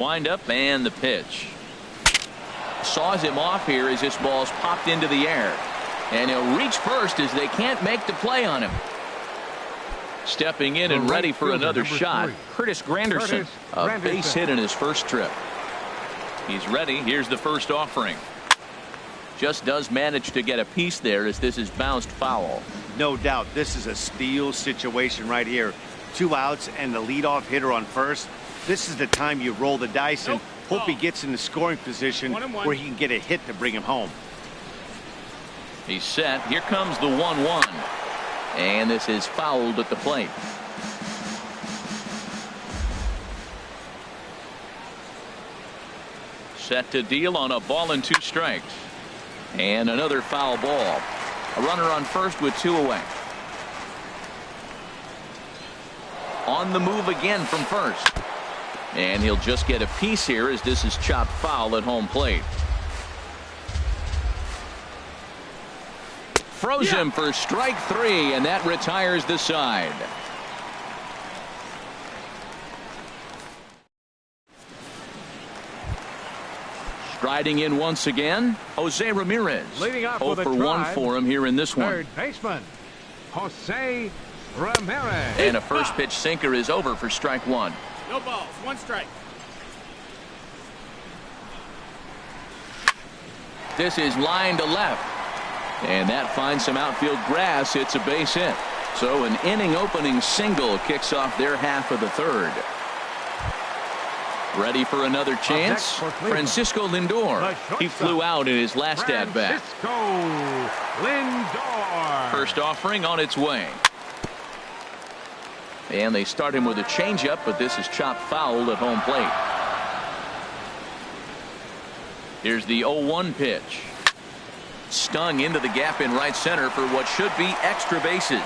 Wind up and the pitch. Saws him off here as this ball's popped into the air. And he'll reach first as they can't make the play on him. Stepping in and ready for another shot, Curtis Granderson. A base hit in his first trip. He's ready. Here's the first offering. Just does manage to get a piece there as this is bounced foul. No doubt this is a steal situation right here. 2 outs and the leadoff hitter on first. This is the time you roll the dice and hope he gets in the scoring position where he can get a hit to bring him home. He's set. Here comes the 1-1. And this is fouled at the plate. Set to deal on a ball and 2 strikes. And another foul ball. A runner on first with 2 away. On the move again from first. And he'll just get a piece here as this is chopped foul at home plate. Froze him for strike 3, and that retires the side. Striding in once again, Jose Ramirez. Leading off 0 for 1 for him here in this one. Third baseman, Jose Ramirez. And a first pitch sinker is over for strike 1. No balls, 1 strike. This is line to left. And that finds some outfield grass. It's a base hit. So an inning opening single kicks off their half of the third. Ready for another chance. Francisco Lindor. He flew out in his last at bat. Lindor. First offering on its way. And they start him with a changeup, but this is chopped foul at home plate. Here's the 0-1 pitch. Stung into the gap in right center for what should be extra bases.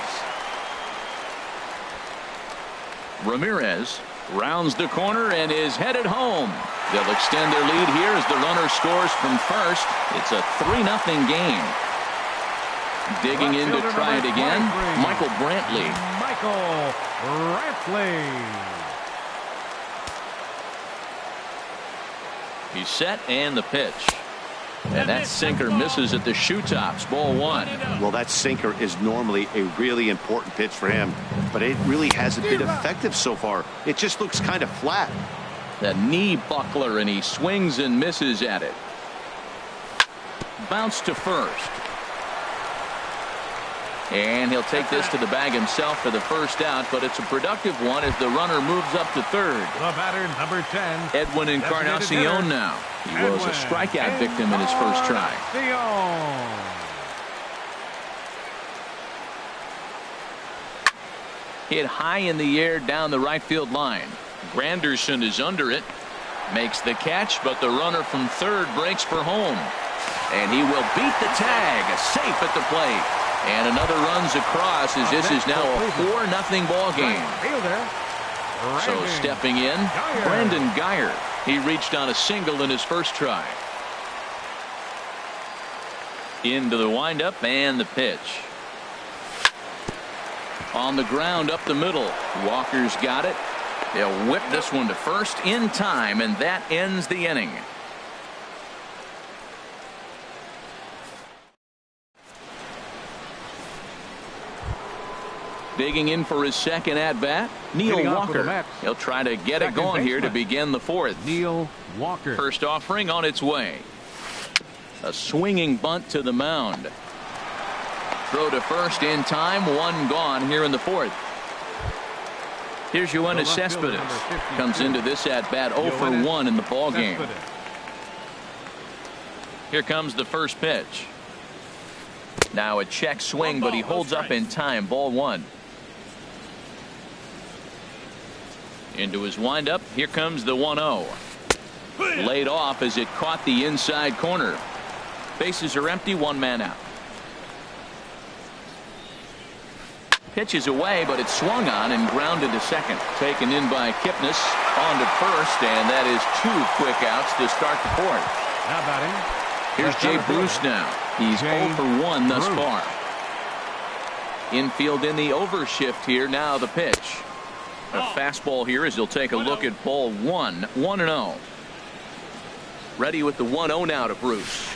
Ramirez rounds the corner and is headed home. They'll extend their lead here as the runner scores from first. It's a 3-0 game. Digging in to try it again, Michael Brantley. Michael Brantley. He's set and the pitch. And that sinker misses at the shoe tops. Ball 1. Well, that sinker is normally a really important pitch for him, but it really hasn't been effective so far. It just looks kind of flat. The knee buckler, and he swings and misses at it. Bounce to first. And he'll take this to the bag himself for the first out, but it's a productive one as the runner moves up to third. The batter, number 10. Edwin Encarnacion now. He was a strikeout victim in his first try. Hit high in the air down the right field line. Granderson is under it. Makes the catch, but the runner from third breaks for home. And he will beat the tag. Safe at the plate. And another runs across as this is now a 4-0 ball game. So stepping in, Brandon Guyer. He reached on a single in his first try. Into the windup and the pitch. On the ground up the middle. Walker's got it. They'll whip this one to first in time, and that ends the inning. Digging in for his second at bat, Neil Walker. He'll try to get it going here to begin the fourth. Neil Walker. First offering on its way. A swinging bunt to the mound. Throw to first in time. 1 gone here in the fourth. Here's Yoenis Cespedes. Comes into this at bat 0 for 1 in the ball game. Here comes the first pitch. Now a check swing, but he holds up in time. Ball 1. Into his windup. Here comes the 1-0. Laid off as it caught the inside corner. Bases are empty. 1 man out. Pitch is away, but it's swung on and grounded to second. Taken in by Kipnis. On to first, and that is 2 quick outs to start the fourth. Now batting. Here's Jay Bruce now. He's 0 for 1 thus far. Infield in the overshift here. Now the pitch. A fastball here as he'll take a look at ball one. 1-0. Ready with the 1-0 now to Bruce.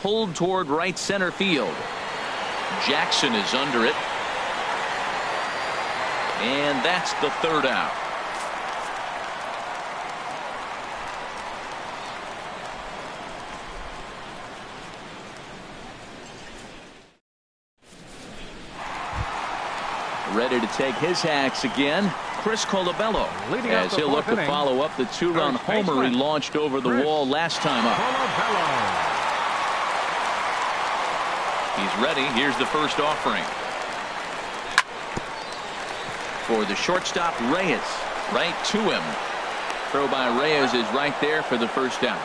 Pulled toward right center field. Jackson is under it. And that's the third out. Ready to take his hacks again, Chris Colabello, as he'll look to follow up the two-run homer he launched over the wall last time up. He's ready. Here's the first offering. For the shortstop, Reyes, right to him. Throw by Reyes is right there for the first down.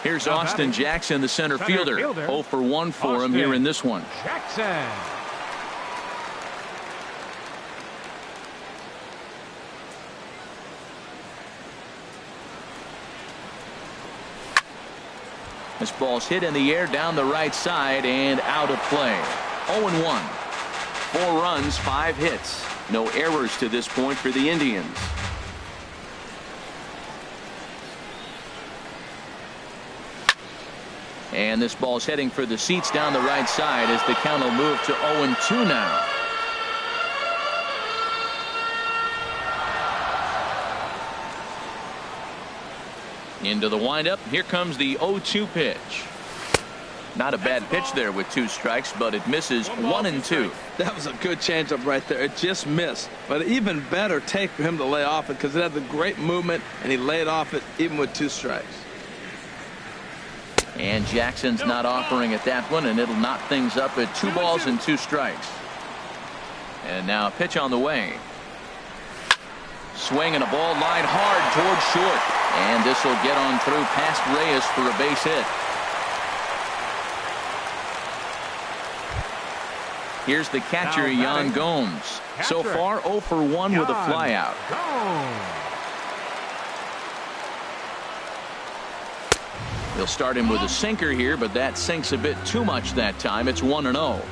Here's Austin Jackson, the center fielder. 0 for 1 for him here in this one. Jackson. This ball's hit in the air down the right side and out of play. 0-1. 4 runs, 5 hits. No errors to this point for the Indians. And this ball's heading for the seats down the right side as the count will move to 0-2 now. Into the windup. Here comes the 0-2 pitch. Not a bad pitch there with 2 strikes, but it misses 1-2. That was a good changeup right there. It just missed. But even better take for him to lay off it because it had the great movement, and he laid off it even with 2 strikes. And Jackson's not offering at that one, and it'll knock things up at 2 balls and 2 strikes. And now a pitch on the way. Swing and a ball line hard towards short. And this will get on through past Reyes for a base hit. Here's the catcher, Yan Gomes. So far 0 for 1 with a flyout. They'll start him with a sinker here, but that sinks a bit too much that time. It's 1-0.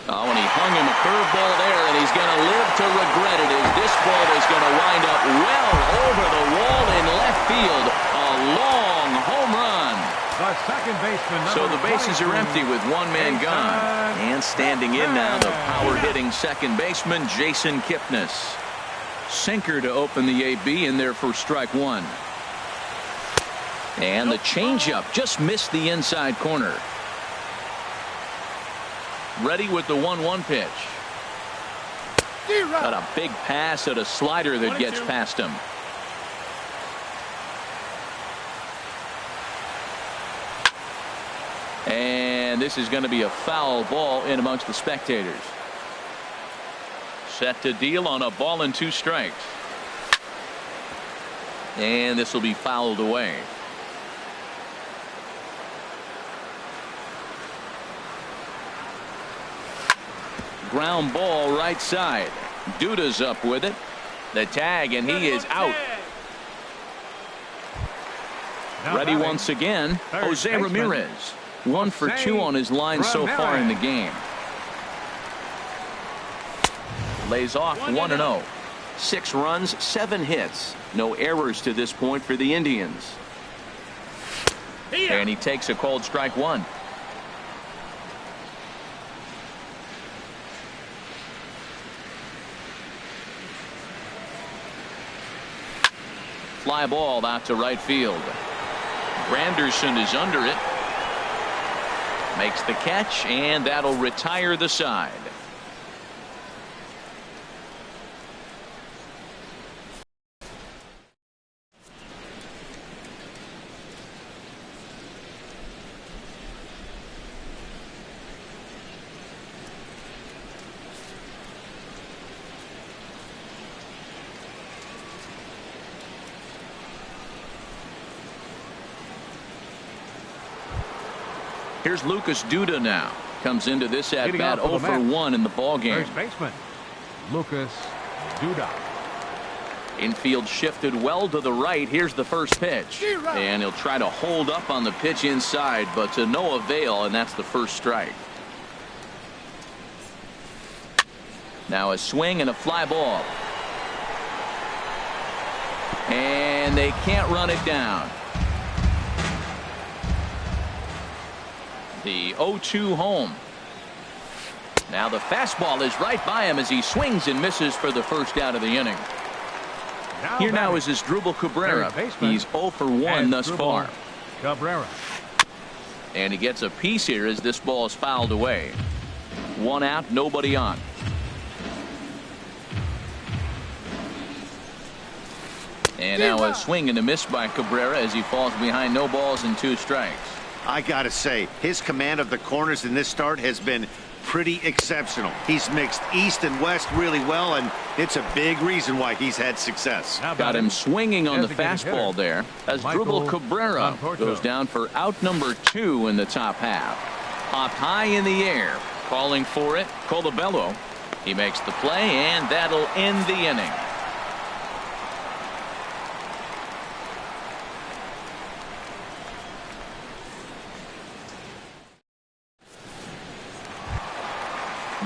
Oh, and he hung him a curveball there, and he's going to live to regret it as this ball is going to wind up well over the wall in left field. A long home run. The second baseman. So the bases are empty with 1 man gone. And standing in now, the power-hitting second baseman, Jason Kipnis. Sinker to open the AB in there for strike 1. And the changeup just missed the inside corner. Ready with the 1-1 pitch. Got a big pass at a slider that gets past him. And this is going to be a foul ball in amongst the spectators. Set to deal on a ball and 2 strikes. And this will be fouled away. Ground ball right side. Duda's up with it. The tag, and he is out. Ready once again, Jose Ramirez. 1 for 2 on his line so far in the game. Lays off 1-0. 6 runs, 7 hits. No errors to this point for the Indians. And he takes a called strike 1. Fly ball out to right field. Granderson is under it. Makes the catch, and that'll retire the side. Here's Lucas Duda now. Comes into this at bat 0 for 1 in the ball game. First baseman, Lucas Duda. Infield shifted well to the right. Here's the first pitch. And he'll try to hold up on the pitch inside, but to no avail, and that's the first strike. Now a swing and a fly ball. And they can't run it down. The 0-2 home. Now the fastball is right by him as he swings and misses for the first out of the inning. Here now is Asdrubal Cabrera. He's 0 for 1 thus far. Cabrera. And he gets a piece here as this ball is fouled away. 1 out, nobody on. And now a swing and a miss by Cabrera as he falls behind, no balls and 2 strikes. I gotta say, his command of the corners in this start has been pretty exceptional. He's mixed east and west really well, and it's a big reason why he's had success. Got him swinging on the fastball there. Asdrubal Cabrera goes down for out number 2 in the top half. Popped high in the air, calling for it, Colabello. He makes the play, and that'll end the inning.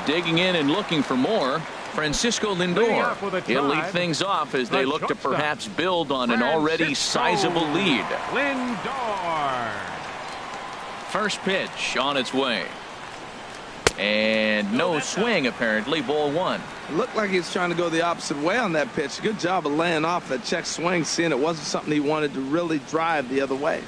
Digging in and looking for more, Francisco Lindor. He'll lead things off as they look to perhaps build on an already sizable lead. Lindor. First pitch on its way. And no swing, apparently. Ball 1. It looked like he was trying to go the opposite way on that pitch. Good job of laying off that check swing, seeing it wasn't something he wanted to really drive the other way.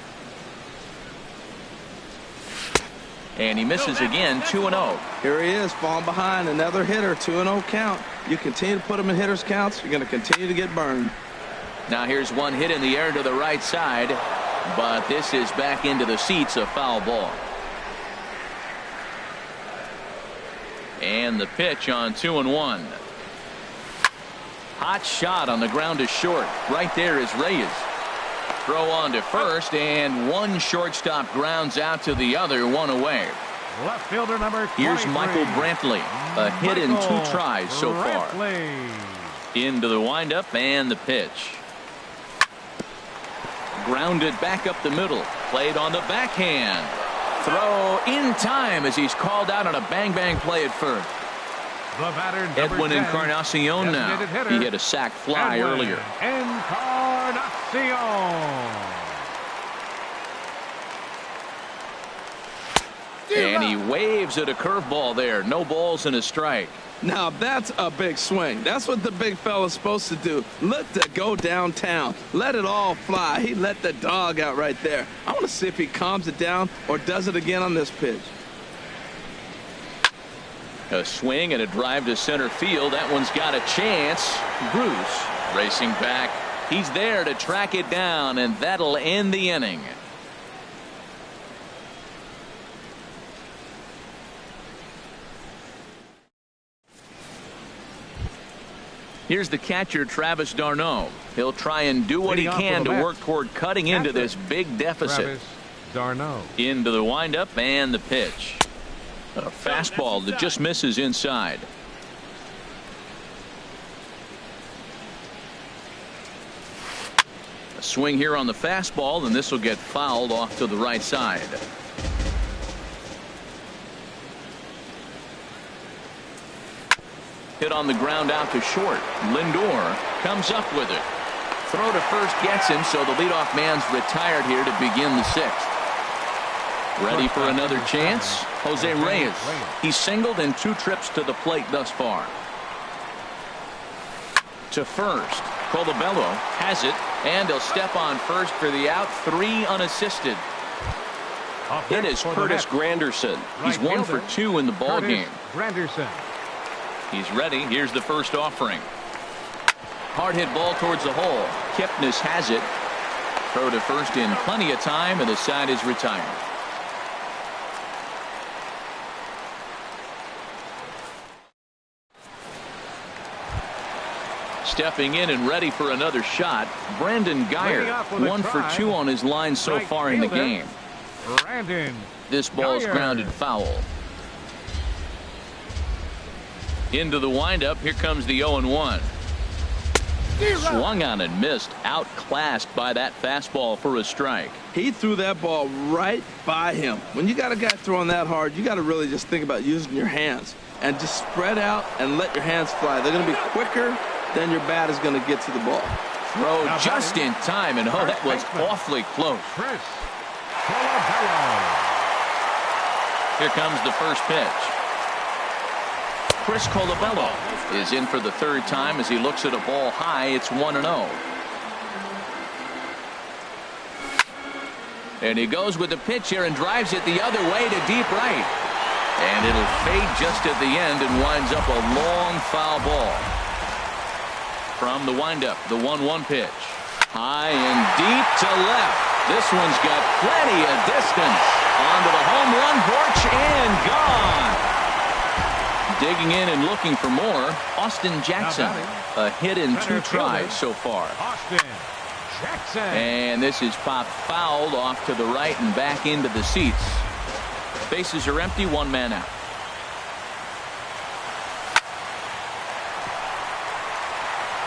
And he misses again, 2-0. Here he is, falling behind, another hitter, 2-0 count. You continue to put him in hitters' counts, you're going to continue to get burned. Now here's one hit in the air to the right side, but this is back into the seats, a foul ball. And the pitch on 2-1. Hot shot on the ground to short. Right there is Reyes. Throw on to first, and one shortstop grounds out to the other, 1 away. Left fielder number 23. Here's Michael Brantley. A hit in 2 tries so far. Into the windup and the pitch. Grounded back up the middle. Played on the backhand. Throw in time as he's called out on a bang-bang play at first. The batter, Edwin 10, Encarnacion now. He hit a sac fly earlier. Encarnacion. And he waves at a curveball there. No balls and a strike. Now that's a big swing. That's what the big fella's supposed to do. Look to go downtown. Let it all fly. He let the dog out right there. I want to see if he calms it down or does it again on this pitch. A swing and a drive to center field. That one's got a chance. Bruce racing back. He's there to track it down, and that'll end the inning. Here's the catcher, Travis d'Arnaud. He'll try and do what he can to work toward cutting into this big deficit. Into the windup and the pitch. A fastball that just misses inside. A swing here on the fastball, and this will get fouled off to the right side. Hit on the ground out to short. Lindor comes up with it. Throw to first gets him, so the leadoff man's retired here to begin the 6th. Ready for another chance? Jose Reyes. He's singled in 2 trips to the plate thus far. To first. Colabello has it, and he'll step on first for the out. 3 unassisted. It is Curtis Granderson. He's 1 for 2 in the ball game. He's ready. Here's the first offering. Hard hit ball towards the hole. Kipnis has it. Throw to first in plenty of time, and the side is retired. Stepping in and ready for another shot, Brandon Guyer. 1 for 2 on his line so far in the game. This ball's grounded foul. Into the windup. Here comes the 0-1. Swung on and missed. Outclassed by that fastball for a strike. He threw that ball right by him. When you got a guy throwing that hard, you got to really just think about using your hands. and just spread out and let your hands fly. They're going to be quicker than your bat is going to get to the ball. Throw just in time, and oh, that was awfully close. Here comes the first pitch. Chris Colabello is in for the third time as he looks at a ball high. It's 1-0. And he goes with the pitch here and drives it the other way to deep right. And it'll fade just at the end and winds up a long foul ball. From the windup, the 1-1 pitch. High and deep to left. This one's got plenty of distance. Onto the home run porch and gone. Digging in and looking for more, Austin Jackson. A hit in 2 tries so far. Austin Jackson. And this is popped fouled off to the right and back into the seats. Bases are empty, 1 man out.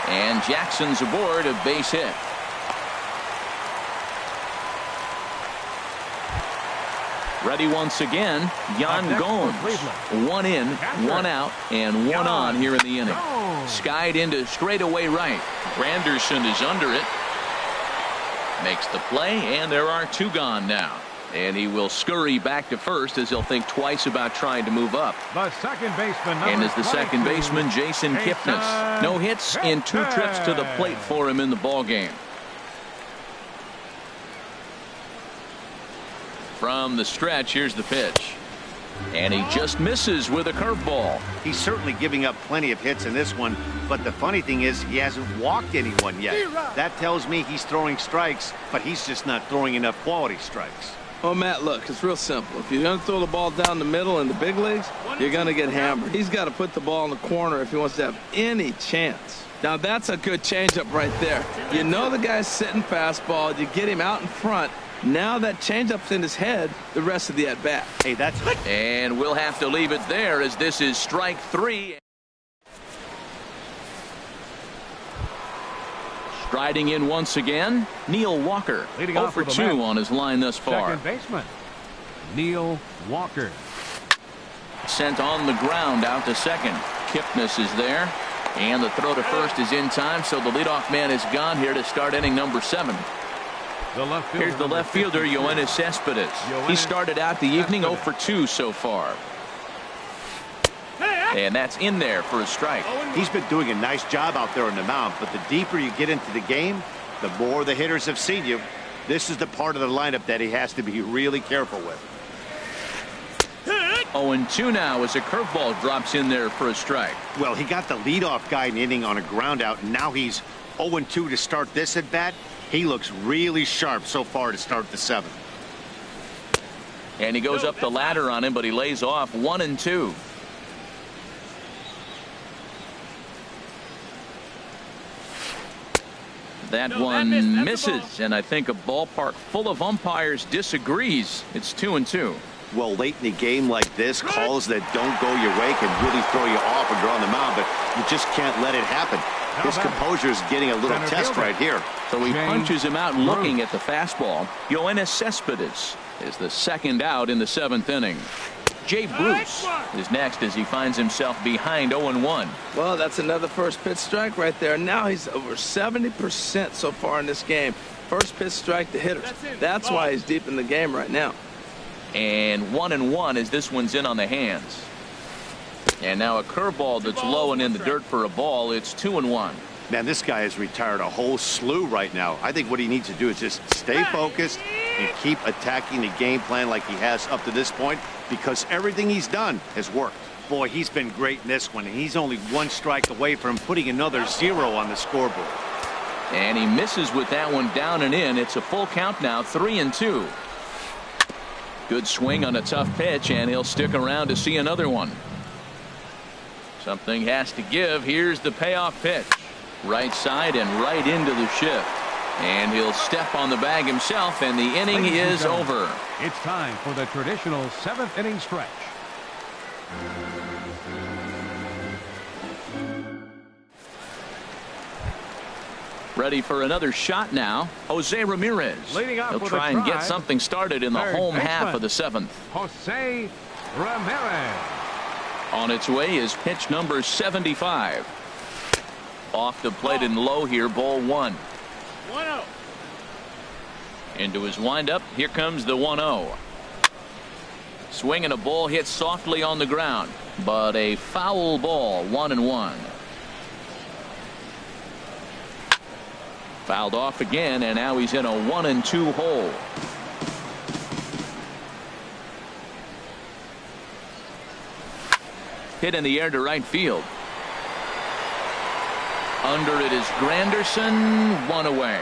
And Jackson's aboard, a base hit. Ready once again, Yan Gomes. 1 in, 1 out, and 1 on here in the inning. Skied into straightaway right. Granderson is under it. Makes the play, and there are 2 gone now. And he will scurry back to first as he'll think twice about trying to move up. The second baseman, and as the second baseman, Jason Kipnis. No hits in 2 trips to the plate for him in the ballgame. From the stretch, here's the pitch. And he just misses with a curveball. He's certainly giving up plenty of hits in this one, but the funny thing is he hasn't walked anyone yet. That tells me he's throwing strikes, but he's just not throwing enough quality strikes. Well, Matt, look, it's real simple. If you're going to throw the ball down the middle in the big leagues, you're going to get hammered. He's got to put the ball in the corner if he wants to have any chance. Now, that's a good changeup right there. You know the guy's sitting fastball. You get him out in front. Now that changeup's in his head the rest of the at-bat. Hey, that's... And we'll have to leave it there as this is strike 3. Striding in once again, Neil Walker. 0 for 2 on his line thus far. Second baseman, Neil Walker. Sent on the ground out to second. Kipnis is there. And the throw to first is in time, so the leadoff man is gone here to start inning number 7. Here's the left fielder, Yoenis Cespedes. He started out the evening 0 for 2 so far. And that's in there for a strike. He's been doing a nice job out there on the mound, but the deeper you get into the game, the more the hitters have seen you. This is the part of the lineup that he has to be really careful with. 0-2 now as a curveball drops in there for a strike. Well, he got the leadoff guy in inning on a ground out, and now he's 0-2 to start this at bat. He looks really sharp so far to start the 7th. And he goes up the ladder on him, but he lays off 1-2. That one misses, and I think a ballpark full of umpires disagrees. It's 2-2. Well, late in the game like this, calls that don't go your way can really throw you off when you're on the mound, but you just can't let it happen. His composure is getting a little test right here. So he punches him out looking at the fastball. Yoenis Cespedes is the second out in the 7th inning. Jay Bruce is next as he finds himself behind 0-1. Well, that's another first pitch strike right there. Now he's over 70% so far in this game. First pitch strike to hitters. That's why he's deep in the game right now. And 1-1 as this one's in on the hands. And now a curveball that's low and in the dirt for a ball. It's 2-1. Man, this guy has retired a whole slew right now. I think what he needs to do is just stay focused and keep attacking the game plan like he has up to this point, because everything he's done has worked. Boy, he's been great in this one, and he's only 1 strike away from putting another 0 on the scoreboard. And he misses with that one down and in. It's a full count now, 3-2. Good swing on a tough pitch, and he'll stick around to see another one. Something has to give. Here's the payoff pitch. Right side and right into the shift. And he'll step on the bag himself, and the inning is over. It's time for the traditional 7th inning stretch. Ready for another shot now. Jose Ramirez. He'll try and get something started in the home half of the 7th. Jose Ramirez. On its way is pitch number 75. Off the plate and low here, ball 1. 1-0. Into his windup, here comes the 1-0. Swinging a ball hit softly on the ground, but a foul ball, 1-1. Fouled off again, and now he's in a 1-2 hole. Hit in the air to right field. Under it is Granderson, 1 away.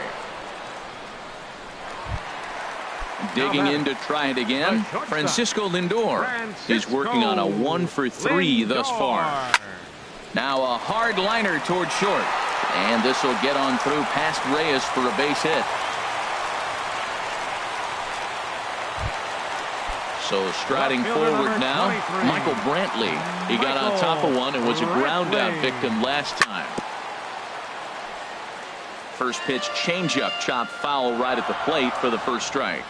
Digging in to try it again, Francisco Lindor. He's working on a 1 for 3 thus far. Now a hard liner toward short, and this will get on through past Reyes for a base hit. So striding forward now, Michael Brantley. He got on top of one and was a ground out victim last time. First pitch changeup, chopped foul right at the plate for the first strike.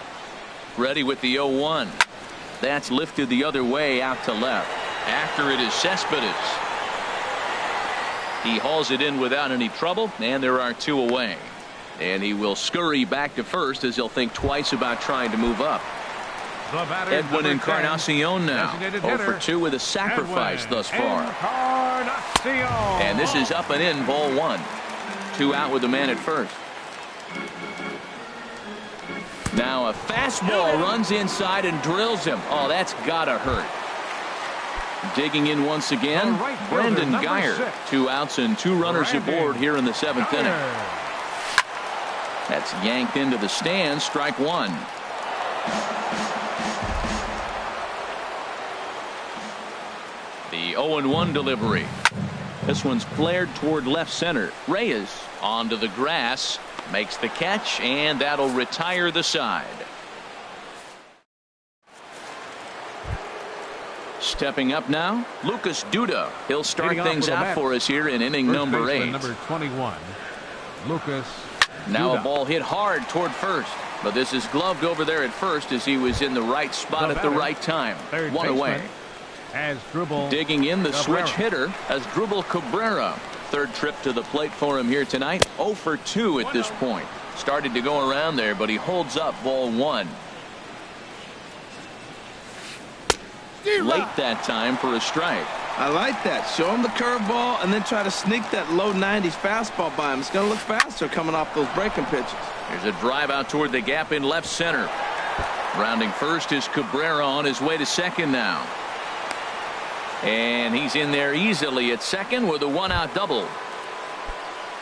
Ready with the 0-1. That's lifted the other way out to left. After it is Cespedes. He hauls it in without any trouble, and there are 2 away. And he will scurry back to first as he'll think twice about trying to move up. Edwin Encarnacion now 0 for 2 with a sacrifice thus far. And this is up and in, ball 1. 2 out with the man at first. Now a fastball runs inside and drills him. Oh, that's gotta hurt. Digging in once again, Brandon Guyer. 2 outs and 2 runners aboard here in the 7th inning. That's yanked into the stands, strike 1. The 0-1 delivery. This one's flared toward left center. Reyes onto the grass, makes the catch, and that'll retire the side. Stepping up now, Lucas Duda. He'll start things out for us here in inning number 8. Number 21, Lucas Now Duda. a ball hit hard toward first, but this is gloved over there at first as he was in the right spot at the right time. 1 away. Digging in the switch hitter as Asdrubal Cabrera. 3rd trip to the plate for him here tonight. 0 for 2 at this point. Started to go around there, but he holds up, ball 1. Late that time for a strike. I like that. Show him the curveball and then try to sneak that low 90s fastball by him. It's going to look faster coming off those breaking pitches. Here's a drive out toward the gap in left center. Rounding first is Cabrera on his way to second now. And he's in there easily at second with a 1-out double.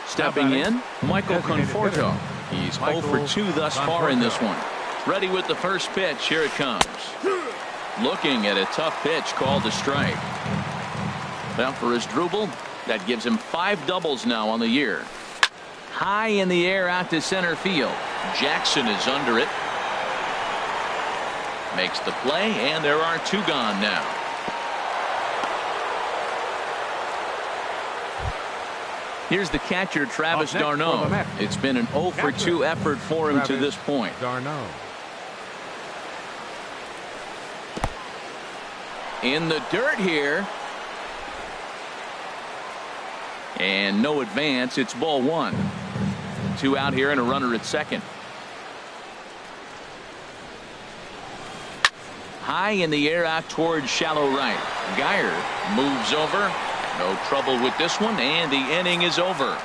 Stepping in, Michael Conforto. He's 0 for 2 thus far in this one. Ready with the first pitch. Here it comes. Looking at a tough pitch called a strike. Well, for Asdrubal, that gives him 5 doubles now on the year. High in the air out to center field. Jackson is under it. Makes the play, and there are 2 gone now. Here's the catcher, Travis d'Arnaud. It's been an 0 for 2 effort for him to this point. d'Arnaud. In the dirt here. And no advance. It's ball 1. 2 out here and a runner at second. High in the air out towards shallow right. Guyer moves over. No trouble with this one, and the inning is over.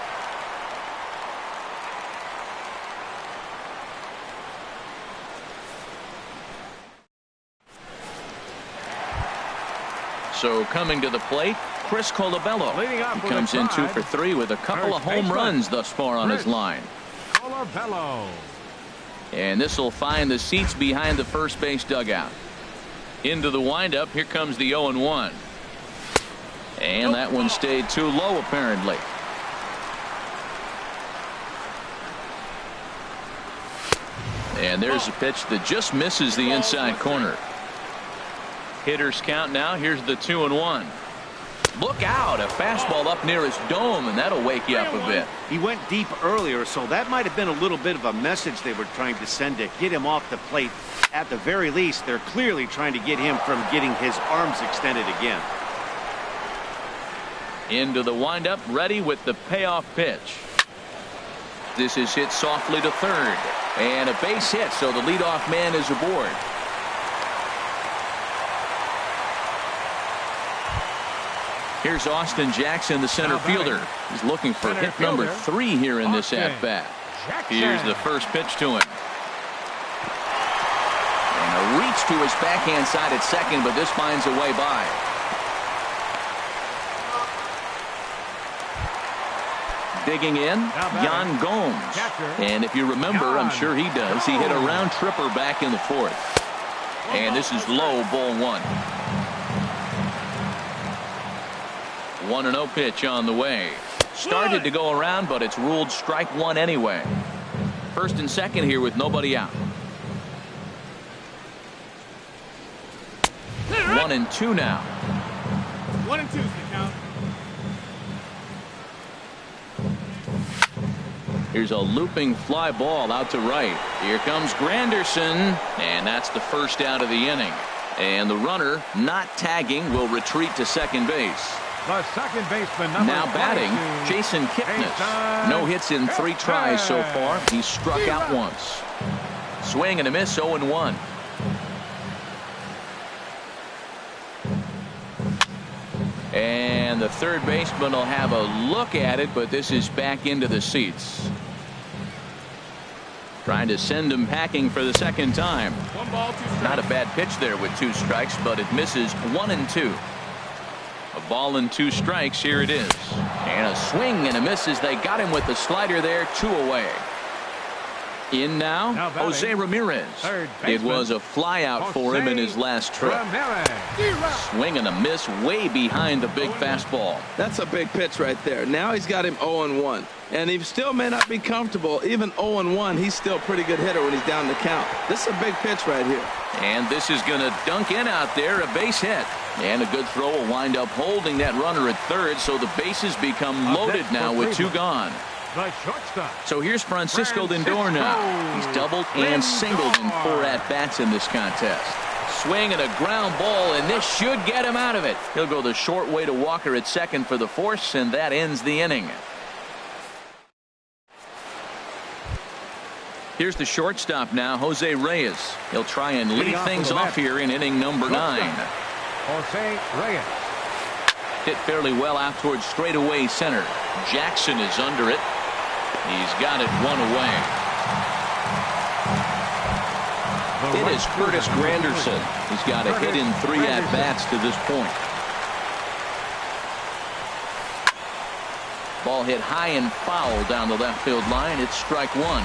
So coming to the plate, Chris Colabello. He comes in 2 for 3 with a couple of home runs thus far on his line. Colabello. And this will find the seats behind the first base dugout. Into the windup, here comes the 0-1. And that one stayed too low, apparently. And there's a pitch that just misses the inside corner. Hitters count now. Here's the 2-1. Look out, a fastball up near his dome, and that'll wake you up a bit. He went deep earlier, so that might have been a little bit of a message they were trying to send to get him off the plate. At the very least, they're clearly trying to get him from getting his arms extended again. Into the windup, ready with the payoff pitch. This is hit softly to third. And a base hit, so the leadoff man is aboard. Here's Austin Jackson, the center fielder. He's looking for hit number 3 here in this at-bat. Here's the first pitch to him. And a reach to his backhand side at second, but this finds a way by. Digging in, Yan Gomes. And if you remember, I'm sure he does, he hit a round tripper back in the 4th. And this is low, ball 1. 1-0 pitch on the way. Started to go around, but it's ruled strike 1 anyway. First and second here with nobody out. 1-2 now. 1-2 is the count. Here's a looping fly ball out to right. Here comes Granderson, and that's the first out of the inning. And the runner, not tagging, will retreat to second base. The second baseman, number now batting, 22, Jason Kipnis. No hits in 3 tries so far. He's struck out once. Swing and a miss, 0-1. And the third baseman will have a look at it, but this is back into the seats. Trying to send him packing for the second time. 1 ball, 2 strikes. Not a bad pitch there with 2 strikes, but it misses 1-2. A ball and 2 strikes. Here it is. And a swing and a miss as they got him with the slider there. 2 away. In now Jose Ramirez. It was a fly out for him in his last trip. Swing and a miss way behind the big fastball. That's a big pitch right there. Now he's got him 0-1. And he still may not be comfortable. Even 0-1, he's still a pretty good hitter when he's down the count. This is a big pitch right here. And this is going to dunk in out there. A base hit. And a good throw will wind up holding that runner at third. So the bases become loaded now with 2 gone. The shortstop. So here's Francisco Lindor now. He's doubled and singled in 4 at-bats in this contest. Swing and a ground ball, and this should get him out of it. He'll go the short way to Walker at second for the force, and that ends the inning. Here's the shortstop now, Jose Reyes. He'll try and lead things off here in inning number 9. Jose Reyes. Hit fairly well out towards straightaway center. Jackson is under it. He's got it 1 away. It is Curtis Granderson. He's got a hit in 3 at-bats to this point. Ball hit high and foul down the left field line. It's strike 1.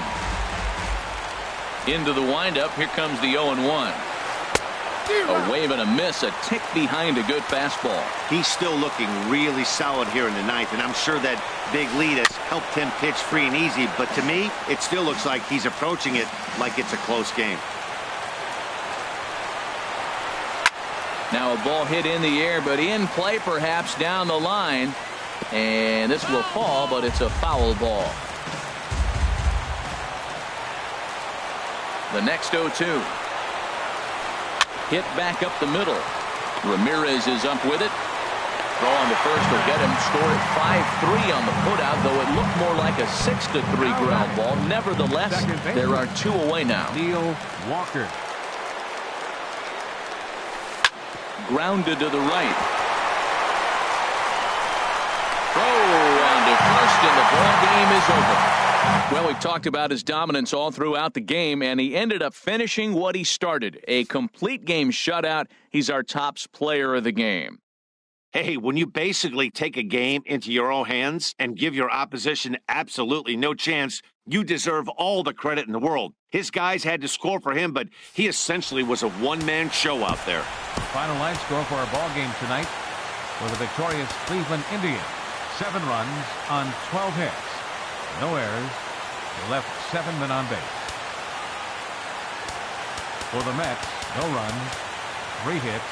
Into the windup. Here comes the 0-1. A wave and a miss, a tick behind a good fastball. He's still looking really solid here in the 9th, and I'm sure that big lead has helped him pitch free and easy, but to me, it still looks like he's approaching it like it's a close game. Now a ball hit in the air, but in play perhaps down the line, and this will fall, but it's a foul ball. The next 0-2. Hit back up the middle. Ramirez is up with it. Throw on to first will get him. Score at 5-3 on the putout, though it looked more like a 6-3 ground ball. Nevertheless, there are 2 away now. Neil Walker. Grounded to the right. Throw on to first, and the ball game is over. Well, we've talked about his dominance all throughout the game, and he ended up finishing what he started. A complete game shutout. He's our top player of the game. Hey, when you basically take a game into your own hands and give your opposition absolutely no chance, you deserve all the credit in the world. His guys had to score for him, but he essentially was a one-man show out there. Final line score for our ball game tonight for the victorious Cleveland Indians. 7 runs on 12 hits. No errors. They left 7 men on base. For the Mets, no runs, 3 hits,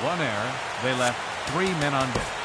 1 error. They left 3 men on base.